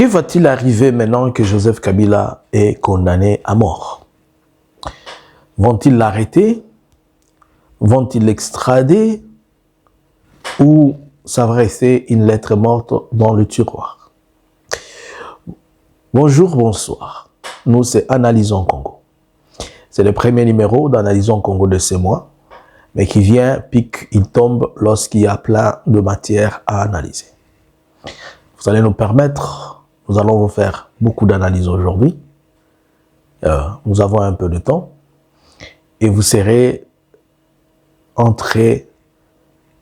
Que va-t-il arriver maintenant que Joseph Kabila est condamné à mort? Vont-ils l'arrêter? Vont-ils l'extrader? Ou ça va rester une lettre morte dans le tiroir? Bonjour, bonsoir. Nous, c'est Analysons Congo. C'est le premier numéro d'Analysons Congo de ce mois, mais qui vient, pique, il tombe lorsqu'il y a plein de matière à analyser. Vous allez nous permettre, nous allons vous faire beaucoup d'analyses aujourd'hui. Nous avons un peu de temps et vous serez en train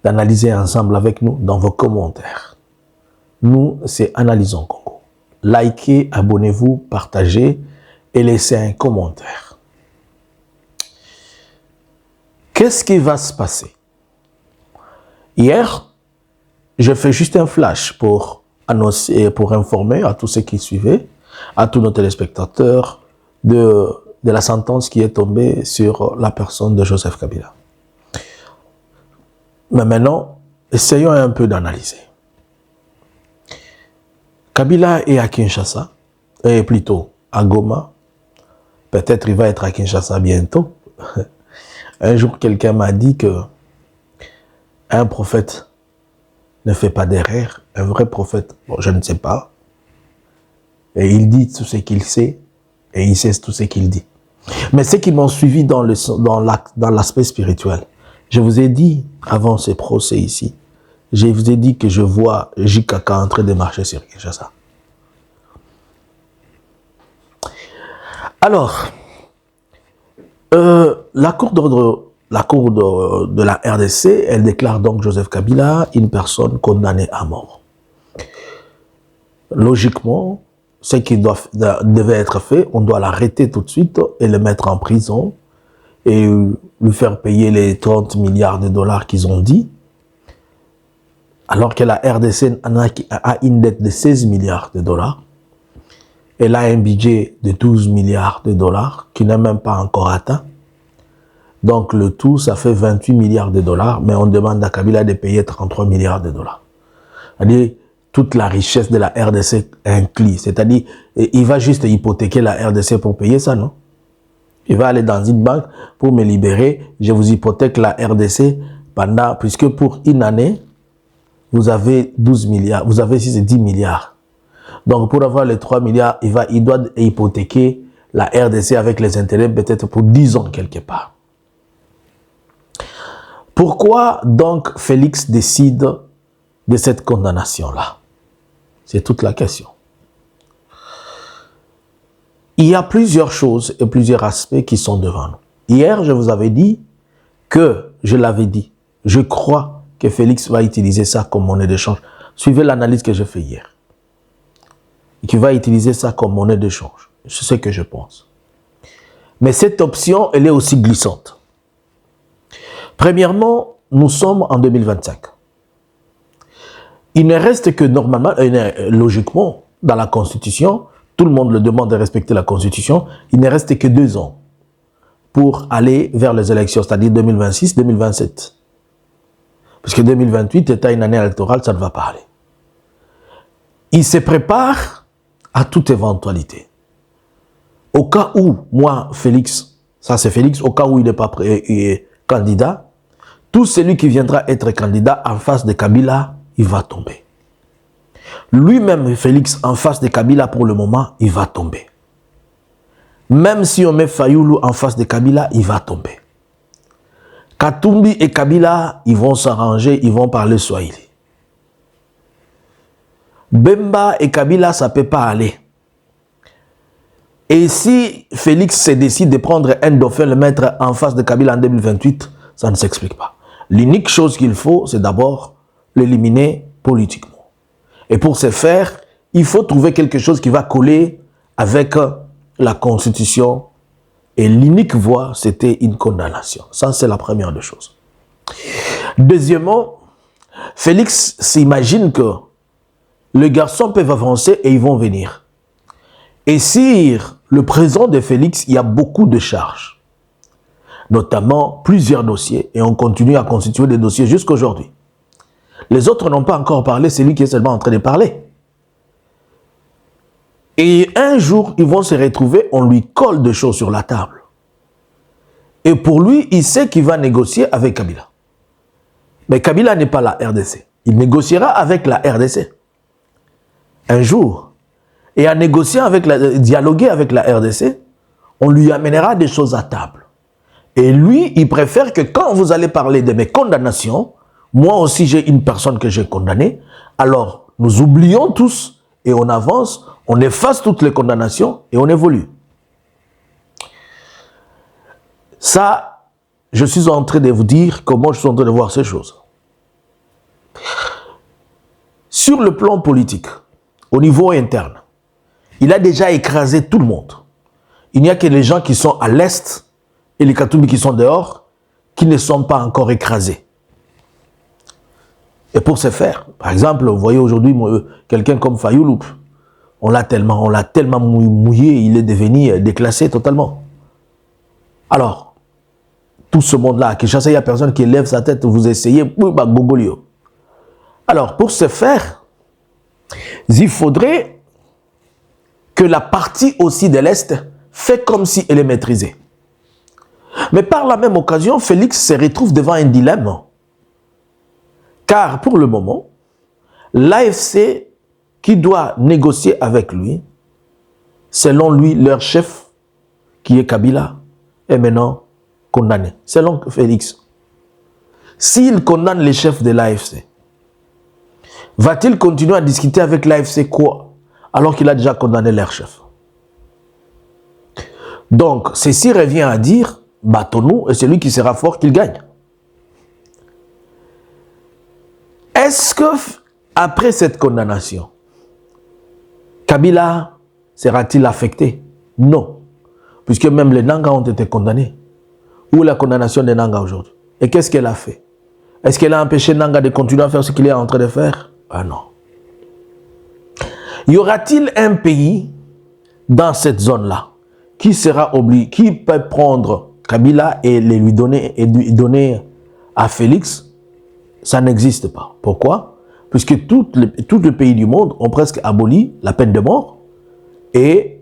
d'analyser ensemble avec nous dans vos commentaires. Nous, c'est Analysons Congo. Likez, abonnez-vous, partagez et laissez un commentaire. Qu'est-ce qui va se passer? Hier, je fais juste un flash pour annoncer, pour informer à tous ceux qui suivaient, à tous nos téléspectateurs de la sentence qui est tombée sur la personne de Joseph Kabila. Mais maintenant, essayons un peu d'analyser. Kabila est à Kinshasa, et plutôt à Goma. Peut-être il va être à Kinshasa bientôt. Un jour, quelqu'un m'a dit que un prophète ne fait pas d'erreur. Un vrai prophète, bon, je ne sais pas. Et il dit tout ce qu'il sait, et il sait tout ce qu'il dit. Mais ceux qui m'ont suivi dans l'aspect spirituel, je vous ai dit, avant ce procès ici, je vous ai dit que je vois JKK en train de marcher sur Kinshasa. Alors, la cour de la RDC, elle déclare donc Joseph Kabila une personne condamnée à mort. Logiquement, ce qui devait être fait, on doit l'arrêter tout de suite et le mettre en prison et lui faire payer les 30 milliards de dollars qu'ils ont dit, alors que la RDC a une dette de 16 milliards de dollars. Elle a un budget de 12 milliards de dollars qui n'est même pas encore atteint. Donc le tout, ça fait 28 milliards de dollars, mais on demande à Kabila de payer 33 milliards de dollars. C'est-à-dire, toute la richesse de la RDC inclue. C'est-à-dire, il va juste hypothéquer la RDC pour payer ça, non? Il va aller dans une banque pour me libérer. Je vous hypothèque la RDC pendant, puisque pour une année, vous avez 12 milliards, vous avez 10 milliards. Donc pour avoir les 3 milliards, il doit hypothéquer la RDC avec les intérêts peut-être pour 10 ans quelque part. Pourquoi donc Félix décide de cette condamnation-là? C'est toute la question. Il y a plusieurs choses et plusieurs aspects qui sont devant nous. Hier, je vous avais dit que, je crois que Félix va utiliser ça comme monnaie d'échange. Suivez l'analyse que j'ai fait hier. Et qu'il va utiliser ça comme monnaie d'échange. C'est ce que je pense. Mais cette option, elle est aussi glissante. Premièrement, nous sommes en 2025. Il ne reste que normalement, logiquement, dans la Constitution, tout le monde le demande de respecter la Constitution, il ne reste que 2 ans pour aller vers les élections, c'est-à-dire 2026-2027. Puisque 2028 étant une année électorale, ça ne va pas aller. Il se prépare à toute éventualité. Au cas où, moi, Félix, ça c'est Félix, au cas où il n'est pas candidat, tout celui qui viendra être candidat en face de Kabila, il va tomber. Lui-même, Félix, en face de Kabila, pour le moment, il va tomber. Même si on met Fayoulou en face de Kabila, il va tomber. Katumbi et Kabila, ils vont s'arranger, ils vont parler Swahili. Bemba et Kabila, ça ne peut pas aller. Et si Félix se décide de prendre un dauphin, le mettre en face de Kabila en 2028, ça ne s'explique pas. L'unique chose qu'il faut, c'est d'abord l'éliminer politiquement. Et pour ce faire, il faut trouver quelque chose qui va coller avec la Constitution. Et l'unique voie, c'était une condamnation. Ça, c'est la première des choses. Deuxièmement, Félix s'imagine que les garçons peuvent avancer et ils vont venir. Et sur le présent de Félix, il y a beaucoup de charges. Notamment plusieurs dossiers. Et on continue à constituer des dossiers jusqu'à aujourd'hui. Les autres n'ont pas encore parlé, c'est lui qui est seulement en train de parler. Et un jour, ils vont se retrouver, on lui colle des choses sur la table. Et pour lui, il sait qu'il va négocier avec Kabila. Mais Kabila n'est pas la RDC. Il négociera avec la RDC. Un jour. Et en négociant dialoguer avec la RDC, on lui amènera des choses à table. Et lui, il préfère que quand vous allez parler de mes condamnations, moi aussi j'ai une personne que j'ai condamnée, alors nous oublions tous et on avance, on efface toutes les condamnations et on évolue. Ça, je suis en train de vous dire comment je suis en train de voir ces choses. Sur le plan politique, au niveau interne, il a déjà écrasé tout le monde. Il n'y a que les gens qui sont à l'est et les Katumbi qui sont dehors qui ne sont pas encore écrasés. Et pour ce faire, par exemple, vous voyez aujourd'hui quelqu'un comme Fayouloup, on l'a tellement mouillé, il est devenu déclassé totalement. Alors, tout ce monde-là, à Kinshasa, il n'y a personne qui lève sa tête, vous essayez, alors, pour ce faire, il faudrait que la partie aussi de l'Est fait comme si elle est maîtrisée. Mais par la même occasion, Félix se retrouve devant un dilemme. Car pour le moment, l'AFC qui doit négocier avec lui, selon lui, leur chef, qui est Kabila, est maintenant condamné. Selon Félix. S'il condamne les chefs de l'AFC, va-t-il continuer à discuter avec l'AFC quoi? Alors qu'il a déjà condamné leur chef. Donc, ceci revient à dire, battons-nous et celui qui sera fort qu'il gagne. Est-ce que, après cette condamnation, Kabila sera-t-il affecté? Non. Puisque même les Nanga ont été condamnés. Où est la condamnation des Nanga aujourd'hui? Et qu'est-ce qu'elle a fait? Est-ce qu'elle a empêché Nanga de continuer à faire ce qu'il est en train de faire? Ah non. Y aura-t-il un pays dans cette zone-là qui sera obligé, qui peut prendre Kabila et lui donner à Félix? Ça n'existe pas. Pourquoi? Puisque tous les pays du monde ont presque aboli la peine de mort et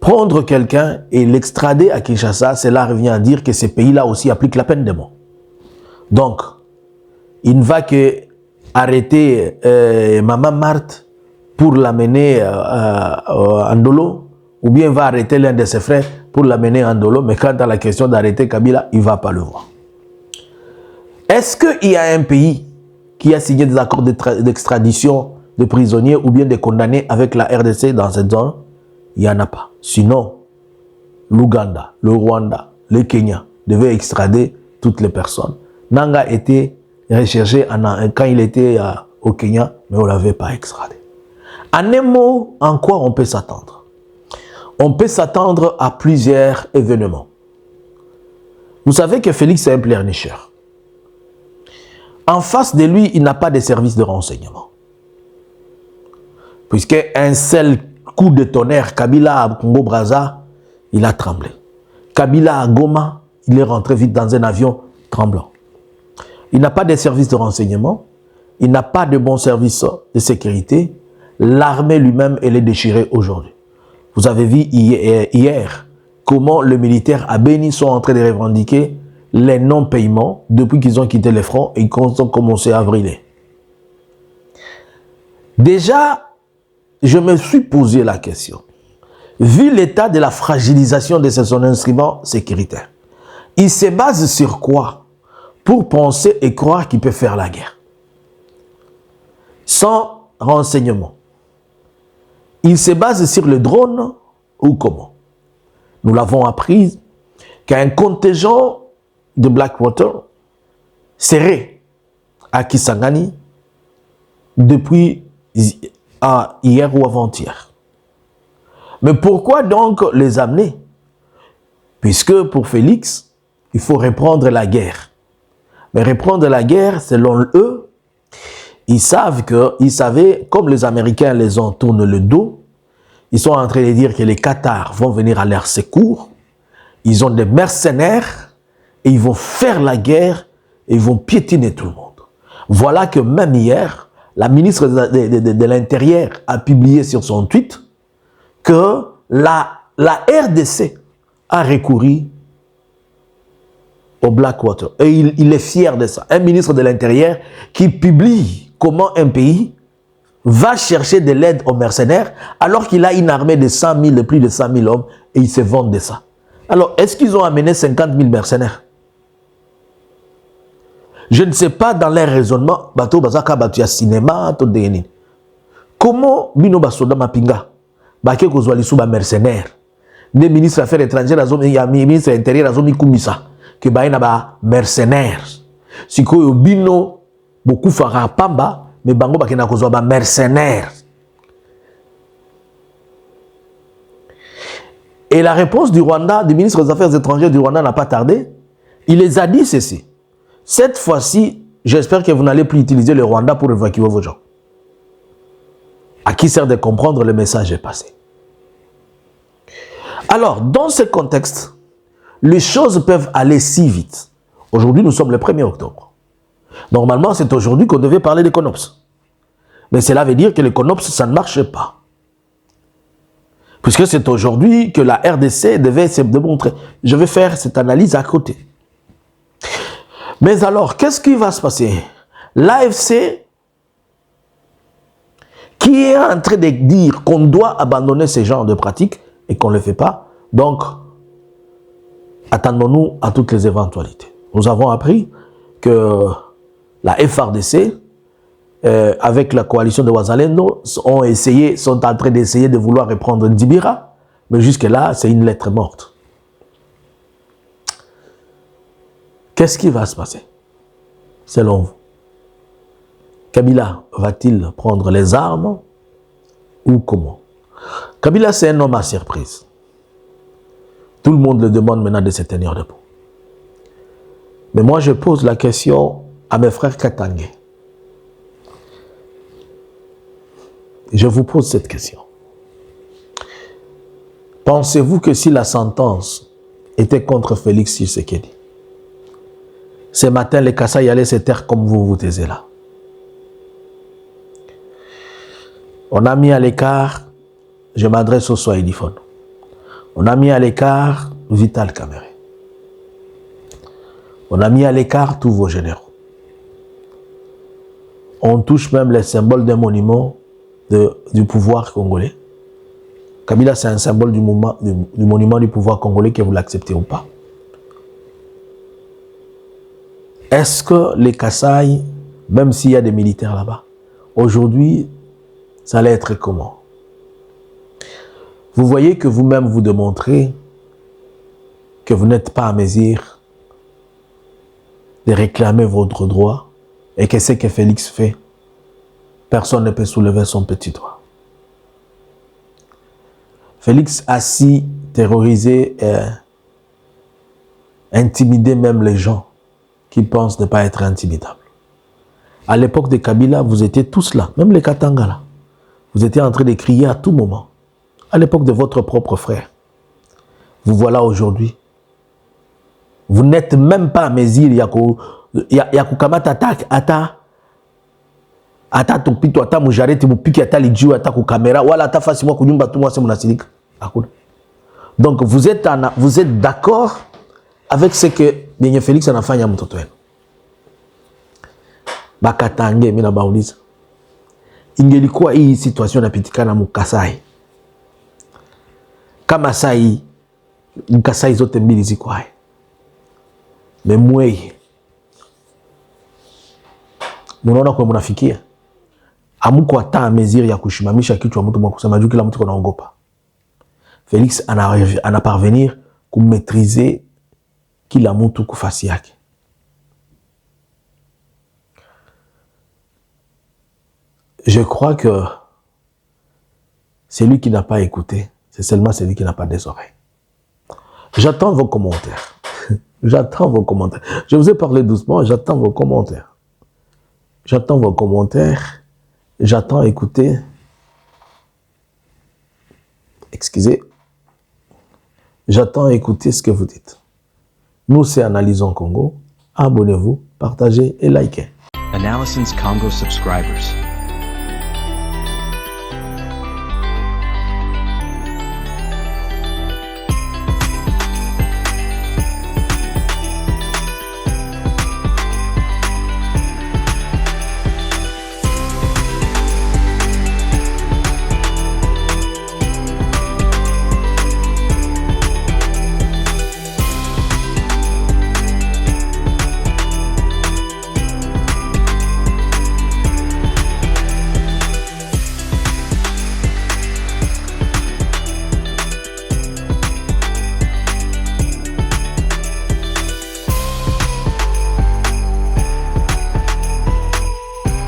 prendre quelqu'un et l'extrader à Kinshasa, cela revient à dire que ces pays-là aussi appliquent la peine de mort. Donc, il ne va que arrêter Maman Marthe pour l'amener à Ndolo, ou bien il va arrêter l'un de ses frères pour l'amener à Ndolo, mais quant à la question d'arrêter Kabila, il ne va pas le voir. Est-ce qu'il y a un pays qui a signé des accords d'extradition de prisonniers ou bien de condamnés avec la RDC dans cette zone? Il n'y en a pas. Sinon, l'Ouganda, le Rwanda, le Kenya devaient extrader toutes les personnes. Nanga était recherché quand il était au Kenya, mais on ne l'avait pas extradé. En un mot, en quoi on peut s'attendre? On peut s'attendre à plusieurs événements. Vous savez que Félix est un pleurnicheur. En face de lui, il n'a pas de service de renseignement. Puisqu'un seul coup de tonnerre, Kabila à Congo-Brazza, il a tremblé. Kabila à Goma, il est rentré vite dans un avion tremblant. Il n'a pas de service de renseignement, il n'a pas de bon service de sécurité. L'armée lui-même, elle est déchirée aujourd'hui. Vous avez vu hier comment les militaires à Beni sont en train de revendiquer les non-paiements depuis qu'ils ont quitté les fronts et qu'ils ont commencé à brûler. Déjà, je me suis posé la question. Vu l'état de la fragilisation de son instrument sécuritaire, il se base sur quoi pour penser et croire qu'il peut faire la guerre? Sans renseignement. Il se base sur le drone ou comment? Nous l'avons appris qu'un contingent de Blackwater serait à Kisangani depuis hier ou avant-hier. Mais pourquoi donc les amener? Puisque pour Félix, il faut reprendre la guerre. Mais reprendre la guerre, selon eux, ils savaient, comme les Américains les ont tourné le dos, ils sont en train de dire que les Qatars vont venir à leur secours, ils ont des mercenaires, et ils vont faire la guerre, et ils vont piétiner tout le monde. Voilà que même hier, la ministre de l'Intérieur a publié sur son tweet que la RDC a recouru au Blackwater. Et il est fier de ça. Un ministre de l'Intérieur qui publie comment un pays va chercher de l'aide aux mercenaires alors qu'il a une armée de 100 000, de plus de 100 000 hommes et ils se vendent de ça. Alors, est-ce qu'ils ont amené 50 000 mercenaires? Je ne sais pas dans leur raisonnement, bateau bazaka batu ya cinéma, to deni. Comment bino basoda mapinga? Bake kozwa lisu ba mercenaires. Les ministres des Affaires étrangères, il y a ministre de l'Intérieur, il y a kumisa que ba ba mercenaires. Si ko bino beaucoup fara pamba, mais bango bakena kozwa ba mercenaires. Et la réponse du Rwanda, du ministre des Affaires étrangères du Rwanda n'a pas tardé. Il les a dit ceci. Cette fois-ci, j'espère que vous n'allez plus utiliser le Rwanda pour évacuer vos gens. À qui sert de comprendre, le message est passé. Alors, dans ce contexte, les choses peuvent aller si vite. Aujourd'hui, nous sommes le 1er octobre. Normalement, c'est aujourd'hui qu'on devait parler des CONOPS. Mais cela veut dire que les CONOPS, ça ne marche pas. Puisque c'est aujourd'hui que la RDC devait se démontrer. Je vais faire cette analyse à côté. Mais alors, qu'est-ce qui va se passer? L'AFC, qui est en train de dire qu'on doit abandonner ce genre de pratiques et qu'on ne le fait pas, donc, attendons-nous à toutes les éventualités. Nous avons appris que la FRDC, avec la coalition de Wazalendo, sont en train d'essayer de vouloir reprendre Dibira, mais jusque-là, c'est une lettre morte. Qu'est-ce qui va se passer, selon vous? Kabila va-t-il prendre les armes ou comment? Kabila, c'est un homme à surprise. Tout le monde le demande maintenant de se tenir debout. Mais moi, je pose la question à mes frères Katangé. Je vous pose cette question. Pensez-vous que si la sentence était contre Félix Tshisekedi, ce matin, les Kassai allaient se taire comme vous vous taisez là? On a mis à l'écart, je m'adresse au Swahiliphone, on a mis à l'écart Vital Kamerhe. On a mis à l'écart tous vos généraux. On touche même les symboles d'un monument du pouvoir congolais. Kabila, c'est un symbole du monument du pouvoir congolais, que vous l'acceptez ou pas. Est-ce que les Kassai, même s'il y a des militaires là-bas, aujourd'hui, ça allait être comment? Vous voyez que vous-même vous démontrez que vous n'êtes pas à mesure de réclamer votre droit et que ce que Félix fait, personne ne peut soulever son petit doigt. Félix a si terrorisé et intimidé même les gens qui pensent ne pas être intimidables. À l'époque de Kabila, vous étiez tous là, même les Katanga là. Vous étiez en train de crier à tout moment. À l'époque de votre propre frère. Vous voilà aujourd'hui. Vous n'êtes même pas à mesure, Yakukamata attaque, ata topito, ata mujarete, mupiki, ata lidjou, ata kukamera, wala ata facilement kunyumba tout moi c'est mon asilik. Donc vous êtes d'accord avec ce que Benye Félix a fait à Moutotoen. Bakatange, mina baouliza. Ingelikuwa hii situation napitikana mukasai. Kama sai, mukasai zote mbili ziko hai. Memwei. Munaona kwa munafikia. Amuko hata mesure ya kushimamisha kichwa mtu mwa kusema juu kila mtu anaogopa. Félix ana parvenir kumaîtriser kila mtu kufasi yake. Je crois que celui qui n'a pas écouté, c'est seulement celui qui n'a pas des oreilles. J'attends vos commentaires. J'attends vos commentaires. Je vous ai parlé doucement, j'attends vos commentaires. J'attends vos commentaires. J'attends écouter. Excusez. J'attends écouter ce que vous dites. Nous, c'est Analysons Congo. Abonnez-vous, partagez et likez. Analysons Congo subscribers.